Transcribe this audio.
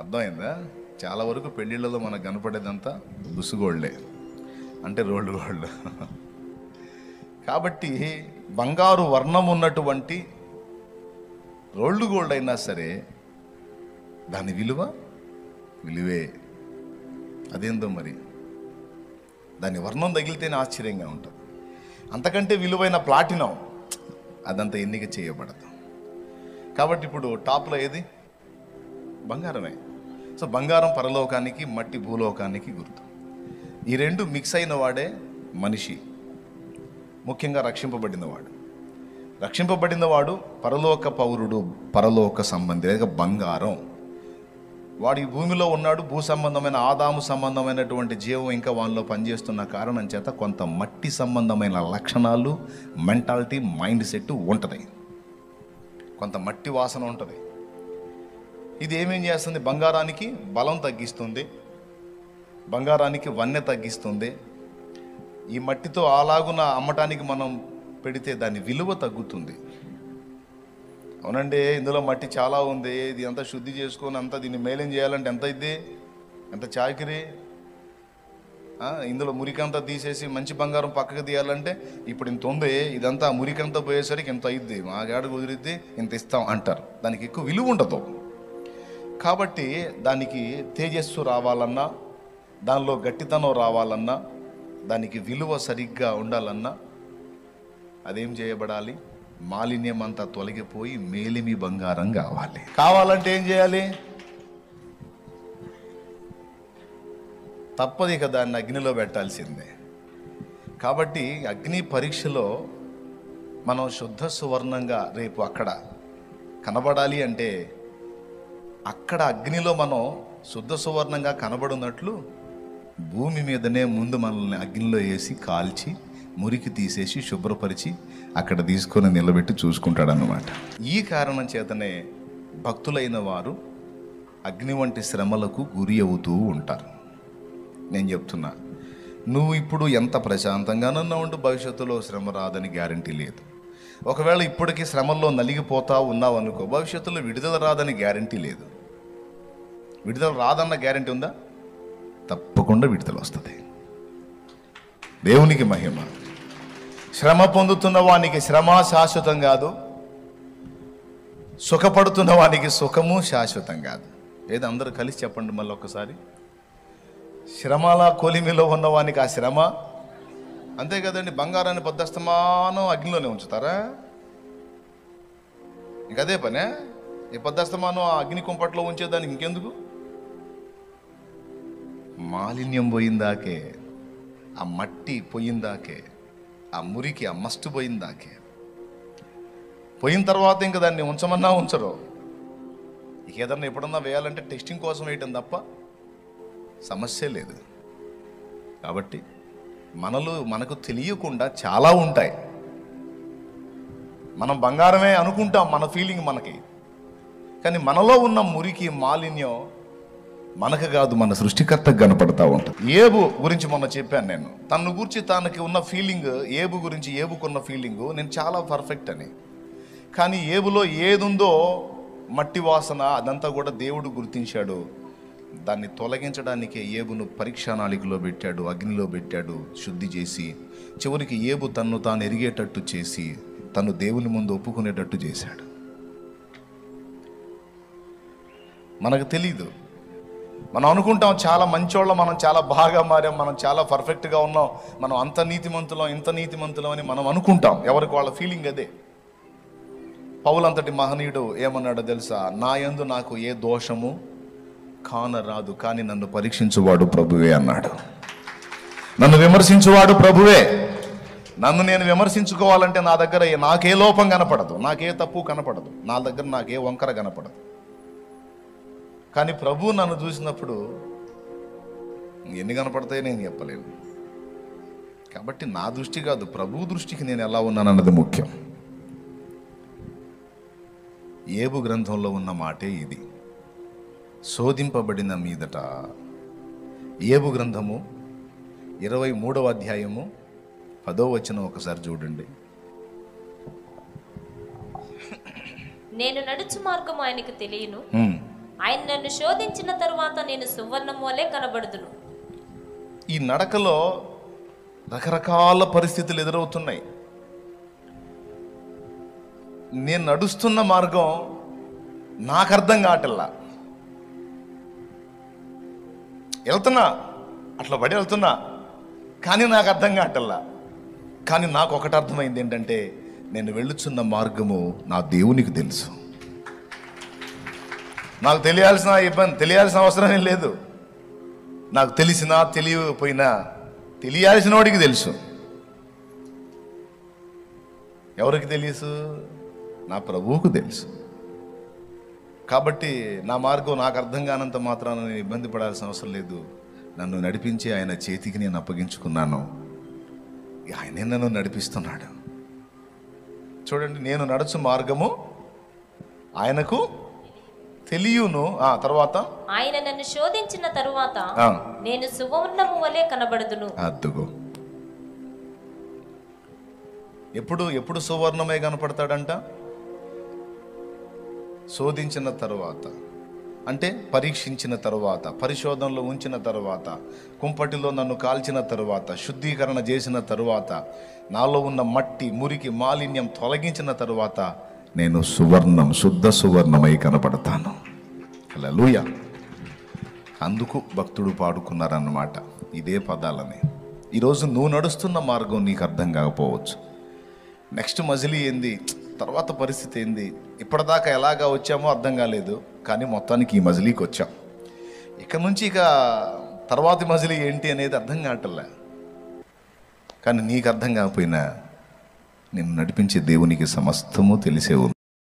అర్థమైందా? చాలా వరకు పెళ్ళిళ్ళలో మనకు కనపడేదంతా బుసుగోళ్ళే, అంటే రోల్డ్ గోల్డ్. కాబట్టి బంగారు వర్ణం ఉన్నటువంటి రోల్డ్ గోల్డ్ అయినా సరే దాని విలువే. అదేందో మరి, దాని వర్ణం తగిలితేనే ఆశ్చర్యంగా ఉంటుంది. అంతకంటే విలువైన ప్లాటినం అదంతా ఎన్నిక చేయబడదు. కాబట్టి ఇప్పుడు టాప్లో ఏది? బంగారమే. సో బంగారం పరలోకానికి, మట్టి భూలోకానికి గుర్తు. ఈ రెండు మిక్స్ అయిన వాడే మనిషి, ముఖ్యంగా రక్షింపబడినవాడు పరలోక పౌరుడు, పరలోక సంబంధి, లేక బంగారం. వాడు ఈ భూమిలో ఉన్నాడు, భూ సంబంధమైన ఆదాము సంబంధమైనటువంటి జీవం ఇంకా వాళ్ళలో పనిచేస్తున్న కారణం చేత కొంత మట్టి సంబంధమైన లక్షణాలు, మెంటాలిటీ, మైండ్ సెట్ ఉంటుంది, కొంత మట్టి వాసన ఉంటుంది. ఇది ఏమేం చేస్తుంది? బంగారానికి బలం తగ్గిస్తుంది, బంగారానికి వన్నె తగ్గిస్తుంది. ఈ మట్టితో అలాగున అమ్మటానికి మనం పెడితే దాని విలువ తగ్గుతుంది. అవునండి, ఇందులో మట్టి చాలా ఉంది, ఇది అంతా శుద్ధి చేసుకొని అంతా దీన్ని మేలేం చేయాలంటే ఎంత అయింది, ఎంత చాకిరి. ఇందులో మురికంతా తీసేసి మంచి బంగారం పక్కకు తీయాలంటే ఇప్పుడు ఇంత ఉంది, ఇదంతా మురికంతా పోయేసరికి ఇంత అయింది, మా గాడు కుదిరిద్ది, ఇంత ఇస్తాం అంటారు. దానికి ఎక్కువ విలువ ఉండదు. కాబట్టి దానికి తేజస్సు రావాలన్నా, దానిలో గట్టితనం రావాలన్నా, దానికి విలువ సరిగ్గా ఉండాలన్నా అదేం చేయబడాలి? మాలిన్యం అంతా తొలగిపోయి మేలిమి బంగారం కావాలంటే ఏం చేయాలి? తప్పదు, ఇక దాన్ని అగ్నిలో పెట్టాల్సిందే. కాబట్టి అగ్ని పరీక్షలో మనం శుద్ధ సువర్ణంగా రేపు అక్కడ కనబడాలి అంటే, అక్కడ అగ్నిలో మనం శుద్ధ సువర్ణంగా కనబడినట్లు భూమి మీదనే ముందు మనల్ని అగ్నిలో వేసి కాల్చి మురికి తీసేసి శుభ్రపరిచి అక్కడ తీసుకొని నిలబెట్టి చూసుకుంటాడన్నమాట. ఈ కారణం చేతనే భక్తులైన వారు అగ్ని వంటి శ్రమలకు గురి అవుతూ ఉంటారు. నేను చెప్తున్నా, నువ్వు ఇప్పుడు ఎంత ప్రశాంతంగానన్నా ఉంటూ భవిష్యత్తులో శ్రమ రాదని గ్యారంటీ లేదు. ఒకవేళ ఇప్పటికీ శ్రమల్లో నలిగిపోతా ఉన్నావు అనుకో, భవిష్యత్తులో విడుదల రాదని గ్యారంటీ లేదు. విడుదల రాదన్న గ్యారంటీ ఉందా? తప్పకుండా విడుదల వస్తుంది. దేవునికి మహిమ. శ్రమ పొందుతున్న వానికి శ్రమ శాశ్వతం కాదు, సుఖపడుతున్న వానికి సుఖము శాశ్వతం కాదు. ఏదో అందరూ కలిసి చెప్పండి మళ్ళీ ఒక్కసారి. శ్రమల కొలిమిలో ఉన్నవానికి ఆ శ్రమ, అంతే కదండి. బంగారాన్ని పొద్దస్తమానం అగ్నిలోనే ఉంచుతారా? ఇంకదే పనే. ఈ పొద్దస్తమానం ఆ అగ్ని కుంపట్లో ఉంచేదానికి ఇంకెందుకు? మాలిన్యం పోయిందాకే, ఆ మట్టి పోయిందాకే, ఆ మురికి, ఆ మస్టు పోయిందాకే. పోయిన తర్వాత ఇంకా దాన్ని ఉంచమన్నా ఉంచరు. ఇక ఏదన్నా ఎప్పుడన్నా వేయాలంటే టెస్టింగ్ కోసం వేయటం తప్ప సమస్య లేదు. కాబట్టి మనకు తెలియకుండా చాలా ఉంటాయి. మనం బంగారమే అనుకుంటాం, మన ఫీలింగ్ మనకి. కానీ మనలో ఉన్న మురికి, మాలిన్యం మనకు కాదు, మన సృష్టికర్తకు కనపడతా ఉంటుంది. ఏబు గురించి మొన్న చెప్పాను నేను. తను గురించి తనకి ఉన్న ఫీలింగ్, ఏబుకున్న ఫీలింగ్ నేను చాలా పర్ఫెక్ట్ అని. కానీ ఏబులో ఏదుందో మట్టి వాసన, అదంతా కూడా దేవుడు గుర్తించాడు. దాన్ని తొలగించడానికే ఏబును పరీక్షానాళికలో పెట్టాడు, అగ్నిలో పెట్టాడు, శుద్ధి చేసి చివరికి ఏబు తన్ను తాను ఎరిగేటట్టు చేసి తను దేవుని ముందు ఒప్పుకునేటట్టు చేశాడు. మనకు తెలీదు. మనం అనుకుంటాం చాలా మంచోళ్ళం, మనం చాలా బాగా మారాం, మనం చాలా పర్ఫెక్ట్గా ఉన్నాం, మనం అంత నీతిమంతులం, ఇంత నీతిమంతులం అని మనం అనుకుంటాం. ఎవరికి వాళ్ళ ఫీలింగ్ అదే. పౌలంతటి మహనీయుడు ఏమన్నాడో తెలుసా? నా యందు నాకు ఏ దోషము కానరాదు, కానీ నన్ను పరీక్షించువాడు ప్రభువే అన్నాడు. నన్ను విమర్శించువాడు ప్రభువే. నన్ను నేను విమర్శించుకోవాలంటే నా దగ్గర నాకే లోపం కనపడదు, నాకే తప్పు కనపడదు, నా దగ్గర నాకే వంకర కనపడదు. కానీ ప్రభు నన్ను చూసినప్పుడు ఎన్ని కనపడతాయో నేను చెప్పలేను. కాబట్టి నా దృష్టి కాదు, ప్రభు దృష్టికి నేను ఎలా ఉన్నానన్నది ముఖ్యం. ఏబు గ్రంథంలో ఉన్న మాటే ఇది. శోధింపబడిన మీదట, ఏబు గ్రంథము 23వ అధ్యాయము 10వ వచనం ఒకసారి చూడండి. నేను నడుచు మార్గం ఆయనకు తెలియను, ఆయన నన్ను శోధించిన తరువాత నేను సువర్ణం వలె కనబడుదును. ఈ నడకలో రకరకాల పరిస్థితులు ఎదురవుతున్నాయి. నేను నడుస్తున్న మార్గం నాకు అర్థం కావట్లా. వెళ్తున్నా, అట్లా పడి వెళ్తున్నా, కానీ నాకు అర్థం కావట్లా. కానీ నాకు ఒకటి అర్థమైంది ఏంటంటే, నేను వెళ్ళుచున్న మార్గము నా దేవునికి తెలుసు. నాకు తెలియాల్సిన అవసరమే లేదు. నాకు తెలిసినా తెలియకపోయినా తెలియాల్సిన వాడికి తెలుసు. ఎవరికి తెలుసు? నా ప్రభువుకు తెలుసు. కాబట్టి నా మార్గం నాకు అర్థం కానంత మాత్రాన నేను ఇబ్బంది పడాల్సిన అవసరం లేదు. నన్ను నడిపించి ఆయన చేతికి నేను అప్పగించుకున్నాను. ఆయనే నన్ను నడిపిస్తున్నాడు. చూడండి, నేను నడుచు మార్గము ఆయనకు తెలియను. తర్వాత ఆయన నన్ను శోధించిన తరువాత నేను సువర్ణము వలె కనబడుదును. అద్దుగో, ఎప్పుడు సువర్ణమే కనపడతాడంట? శోధించిన తరువాత అంటే పరీక్షించిన తరువాత, పరిశోధనలో ఉంచిన తరువాత, కుంపటిలో నన్ను కాల్చిన తరువాత, శుద్ధీకరణ చేసిన తరువాత, నాలో ఉన్న మట్టి, మురికి, మాలిన్యం తొలగించిన తరువాత నేను సువర్ణం, శుద్ధ సువర్ణమై కనపడతాను. హల్లెలూయా. అందుకు భక్తుడు పాడుకున్నారన్నమాట ఇదే పదాలని. ఈరోజు నువ్వు నడుస్తున్న మార్గం నీకు అర్థం కాకపోవచ్చు. నెక్స్ట్ మజిలీ ఏంది, తర్వాత పరిస్థితి ఏంది, ఇప్పటిదాకా ఎలాగా వచ్చామో అర్థం కాలేదు. కానీ మొత్తానికి ఈ మజిలీకి వచ్చాం. ఇక నుంచి తర్వాతి మజిలీ ఏంటి అనేది అర్థం కావట్లే. కానీ నీకు అర్థం కాకపోయినా నిన్ను నడిపించే దేవునికి సమస్తము తెలిసే ఉంది.